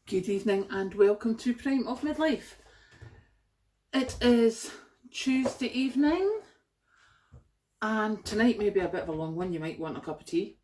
Good evening and welcome to Prime of Midlife. It is Tuesday evening and tonight may be a bit of a long one, you might want a cup of tea.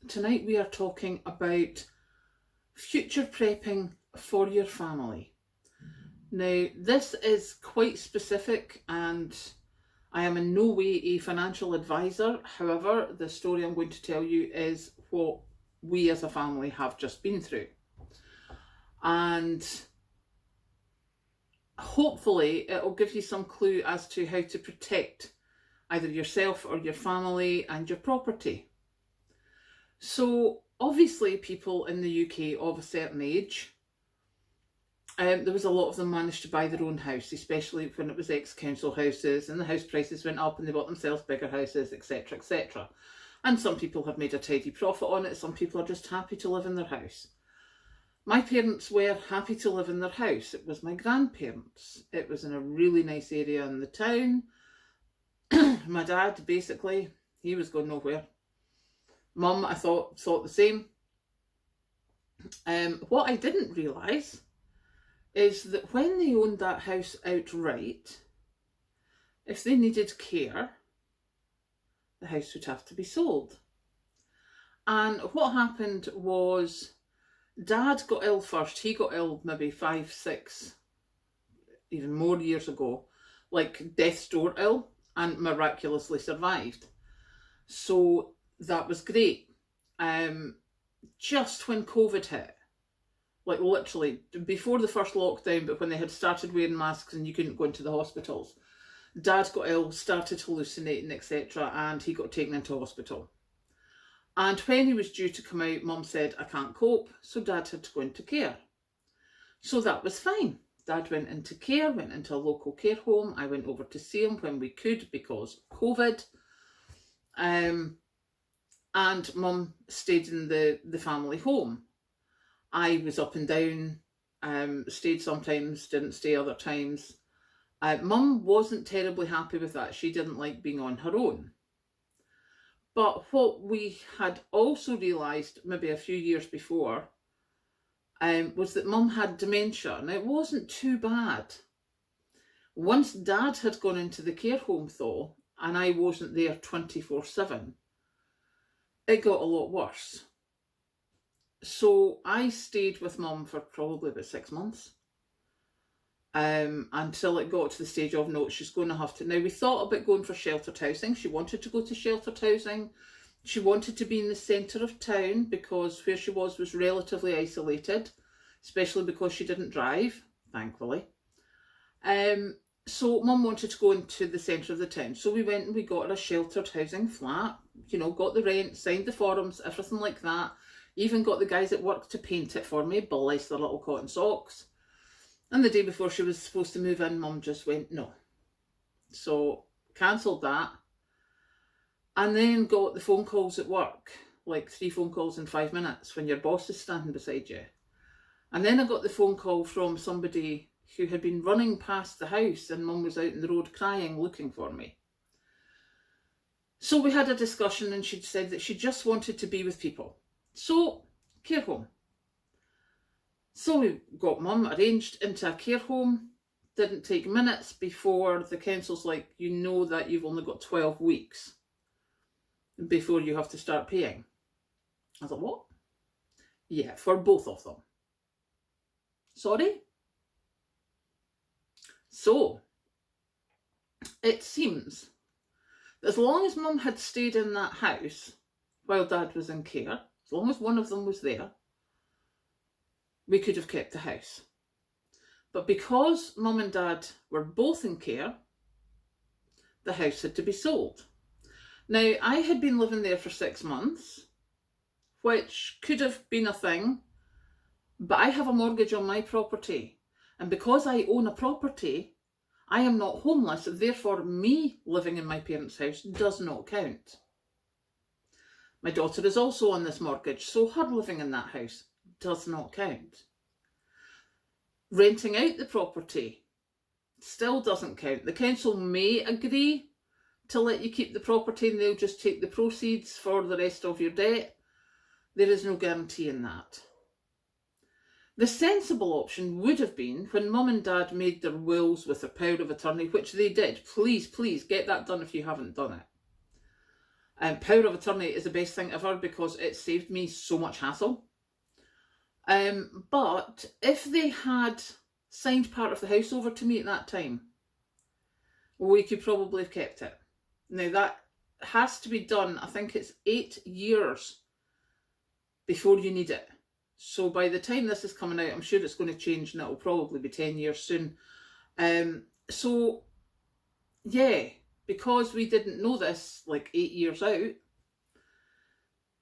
Tonight we are talking about future prepping for your family. Now this is quite specific and I am in no way a financial advisor. However, the story I'm going to tell you is what we as a family have just been through. And hopefully it'll give you some clue as to how to protect either yourself or your family and your property. So obviously people in the UK of a certain age, there was a lot of them managed to buy their own house, especially when it was ex-council houses and the house prices went up and they bought themselves bigger houses, etc, etc. And some people have made a tidy profit on it, some people are just happy to live in their house. My parents were happy to live in their house. It was my grandparents. It was in a really nice area in the town. My dad, basically, he was going nowhere. Mum, I thought the same. What I didn't realise is that when they owned that house outright, if they needed care, the house would have to be sold. And what happened was Dad got ill first. He got ill maybe 5, 6, even more years ago, like death's door ill, and miraculously survived. So that was great. Just when COVID hit, like literally before the first lockdown, but when they had started wearing masks and you couldn't go into the hospitals, Dad got ill, started hallucinating, etc., and he got taken into hospital. And when he was due to come out, Mum said, I can't cope, so Dad had to go into care. So that was fine. Dad went into care, went into a local care home. I went over to see him when we could because COVID. And Mum stayed in the family home. I was up and down, stayed sometimes, didn't stay other times. Mum wasn't terribly happy with that. She didn't like being on her own. But what we had also realised maybe a few years before was that Mum had dementia. Now, it wasn't too bad. Once Dad had gone into the care home though, and I wasn't there 24/7, it got a lot worse. So I stayed with Mum for probably about 6 months. Until it got to the stage of, no, she's going to have to. Now, we thought about going for sheltered housing. She wanted to go to sheltered housing. She wanted to be in the centre of town because where she was relatively isolated, especially because she didn't drive, thankfully. So Mum wanted to go into the centre of the town. So we went and we got her a sheltered housing flat, you know, got the rent, signed the forms, everything like that. Even got the guys at work to paint it for me, bless their little cotton socks. And the day before she was supposed to move in, Mum just went, no. So cancelled that. And then got the phone calls at work, like 3 phone calls in 5 minutes when your boss is standing beside you. And then I got the phone call from somebody who had been running past the house and Mum was out in the road crying, looking for me. So we had a discussion and she'd said that she just wanted to be with people. So, care home. So we got Mum arranged into a care home. Didn't take minutes before the council's like, you know that you've only got 12 weeks before you have to start paying. I thought, what? Yeah, for both of them. Sorry? So, it seems that as long as Mum had stayed in that house while Dad was in care, as long as one of them was there, we could have kept the house. But because Mum and Dad were both in care, the house had to be sold. Now, I had been living there for 6 months, which could have been a thing, but I have a mortgage on my property. And because I own a property, I am not homeless. Therefore, me living in my parents' house does not count. My daughter is also on this mortgage, so her living in that house does not count. Renting out the property still doesn't count. The council may agree to let you keep the property and they'll just take the proceeds for the rest of your debt. There is no guarantee in that. The sensible option would have been when Mum and Dad made their wills with their power of attorney, which they did. Please, please get that done if you haven't done it. And power of attorney is the best thing ever because it saved me so much hassle. But if they had signed part of the house over to me at that time, we could probably have kept it. Now that has to be done, I think it's 8 years before you need it. So by the time this is coming out, I'm sure it's going to change and it'll probably be 10 years soon. So yeah, because we didn't know this like 8 years out,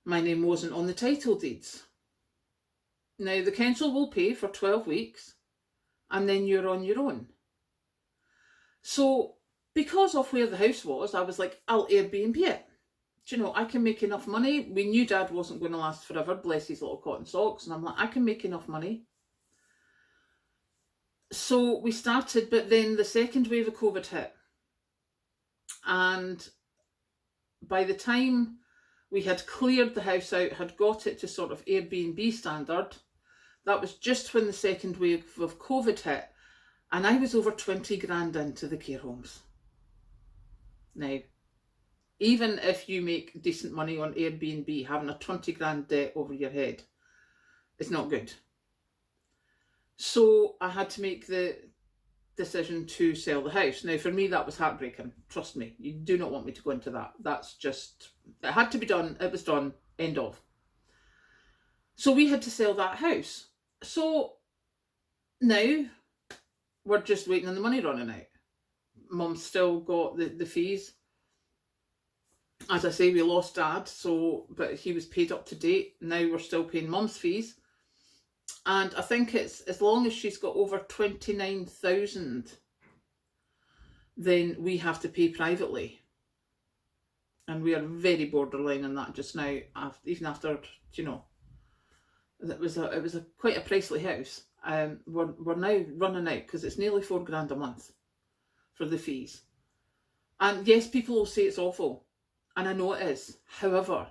my name wasn't on the title deeds. Now the council will pay for 12 weeks and then you're on your own. So because of where the house was, I was like, I'll Airbnb it. Do you know, I can make enough money. We knew Dad wasn't going to last forever, bless his little cotton socks. And I'm like, I can make enough money. So we started, but then the second wave of COVID hit. And by the time we had cleared the house out, had got it to sort of Airbnb standard, that was just when the second wave of COVID hit. And I was over 20 grand into the care homes. Now, even if you make decent money on Airbnb, having a 20 grand debt over your head is not good. So I had to make the decision to sell the house. Now, for me, that was heartbreaking. Trust me, you do not want me to go into that. That's just, it had to be done. It was done. End of. So we had to sell that house. So now we're just waiting on the money running out. Mum's still got the fees. As I say, we lost Dad, but he was paid up to date. Now we're still paying Mum's fees. And I think it's as long as she's got over 29,000, then we have to pay privately. And we are very borderline on that just now, even after, you know, it was quite a pricey house. We're now running out because it's nearly 4 grand a month for the fees. And yes, people will say it's awful. And I know it is. However,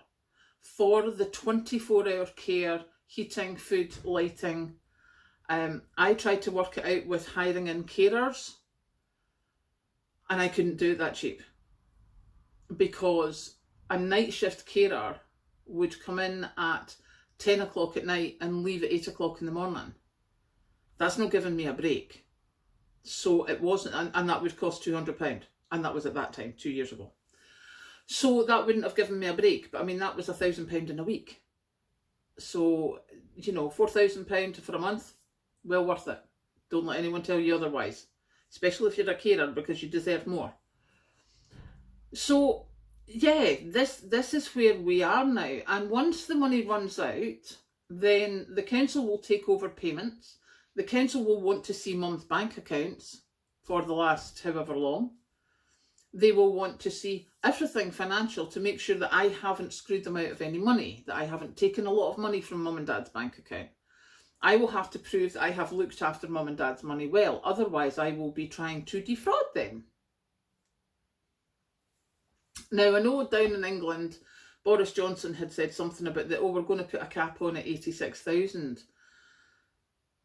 for the 24-hour care, heating, food, lighting, I tried to work it out with hiring in carers, and I couldn't do it that cheap. Because a night shift carer would come in at 10 o'clock at night and leave at 8 o'clock in the morning. That's not giving me a break. So it wasn't, and that would cost £200. And that was at that time, 2 years ago. So that wouldn't have given me a break, but I mean, that was £1,000 in a week. So, you know, £4,000 for a month, well worth it. Don't let anyone tell you otherwise, especially if you're a carer, because you deserve more. So, yeah, this is where we are now. And once the money runs out, then the council will take over payments. The council will want to see Mum's bank accounts for the last however long. They will want to see everything financial to make sure that I haven't screwed them out of any money, that I haven't taken a lot of money from Mum and Dad's bank account. I will have to prove that I have looked after Mum and Dad's money well. Otherwise, I will be trying to defraud them. Now, I know down in England, Boris Johnson had said something about that, we're going to put a cap on at 86,000.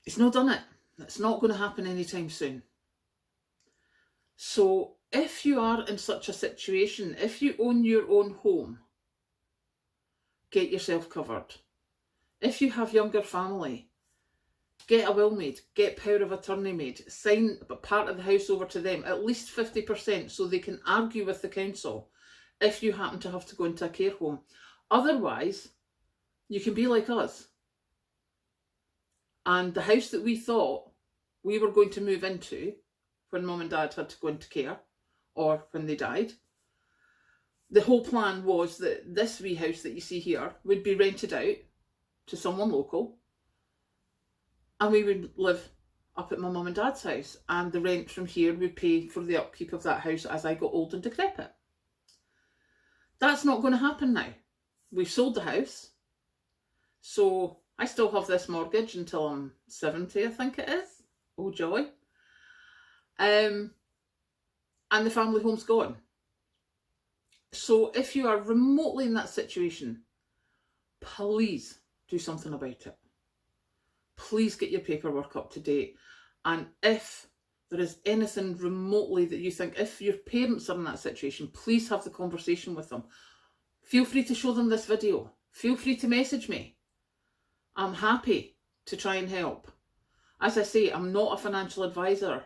It's not done it. It's not going to happen anytime soon. So if you are in such a situation, if you own your own home, get yourself covered. If you have younger family, get a will made, get power of attorney made, sign part of the house over to them, at least 50%, so they can argue with the council if you happen to have to go into a care home. Otherwise, you can be like us. And the house that we thought we were going to move into when Mum and Dad had to go into care, or when they died, the whole plan was that this wee house that you see here would be rented out to someone local, and we would live up at my Mum and Dad's house, and the rent from here would pay for the upkeep of that house as I got old and decrepit. That's not going to happen now. We've sold the house, so I still have this mortgage until I'm 70, I think it is. Oh joy. And the family home's gone. So if you are remotely in that situation, please do something about it. please get your paperwork up to date. And if there is anything remotely that you think, if your parents are in that situation, please have the conversation with them. Feel free to show them this video. Feel free to message me. I'm happy to try and help. As I say, I'm not a financial advisor,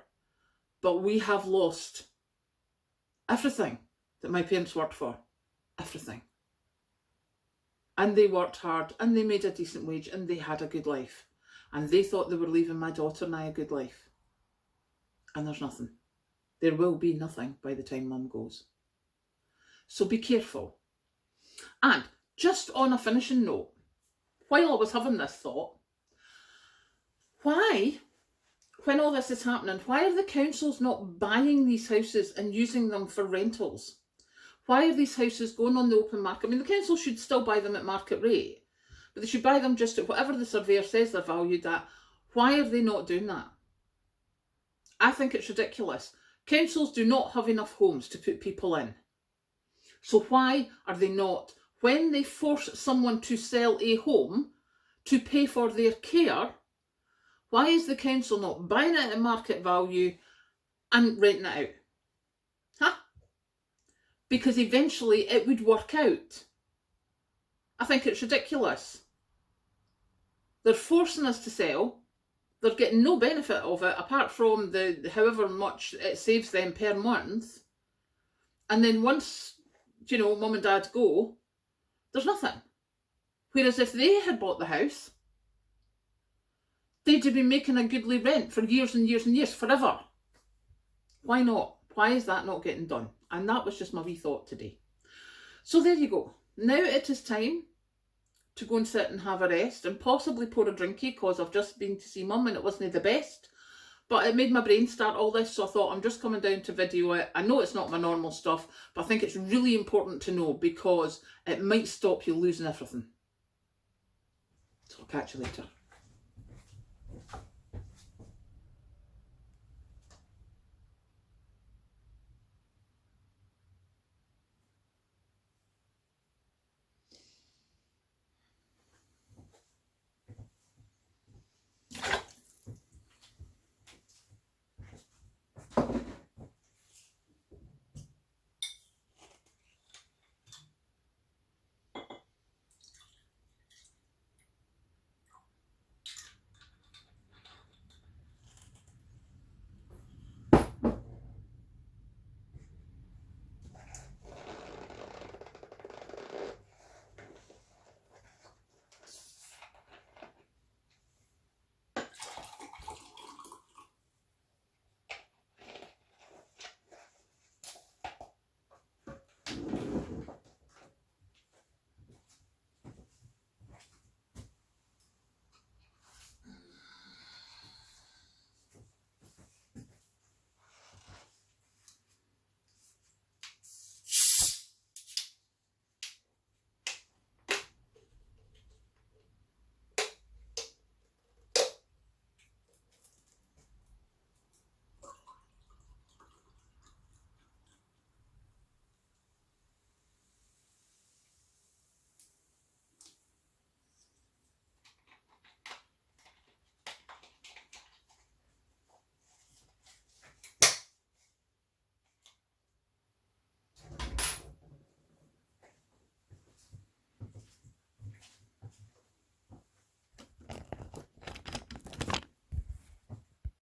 but we have lost everything that my parents worked for. Everything. And they worked hard, and they made a decent wage, and they had a good life. And they thought they were leaving my daughter and I a good life. And there's nothing. There will be nothing by the time Mum goes. So be careful. And just on a finishing note, while I was having this thought, why, when all this is happening, why are the councils not buying these houses and using them for rentals? Why are these houses going on the open market? I mean, the council should still buy them at market rate, but they should buy them just at whatever the surveyor says they're valued at. Why are they not doing that? I think it's ridiculous. Councils do not have enough homes to put people in. So why are they not, when they force someone to sell a home to pay for their care, why is the council not buying it at market value and renting it out? Huh? Because eventually it would work out. I think it's ridiculous. They're forcing us to sell. They're getting no benefit of it apart from the however much it saves them per month. And then once, you know, Mum and Dad go, there's nothing. Whereas if they had bought the house, they'd have been making a goodly rent for years and years and years, forever. Why not? Why is that not getting done? And that was just my wee thought today. So there you go. Now it is time to go and sit and have a rest and possibly pour a drinky, because I've just been to see Mum and it wasn't the best. But it made my brain start all this, so I thought I'm just coming down to video it. I know it's not my normal stuff, but I think it's really important to know because it might stop you losing everything. So I'll catch you later.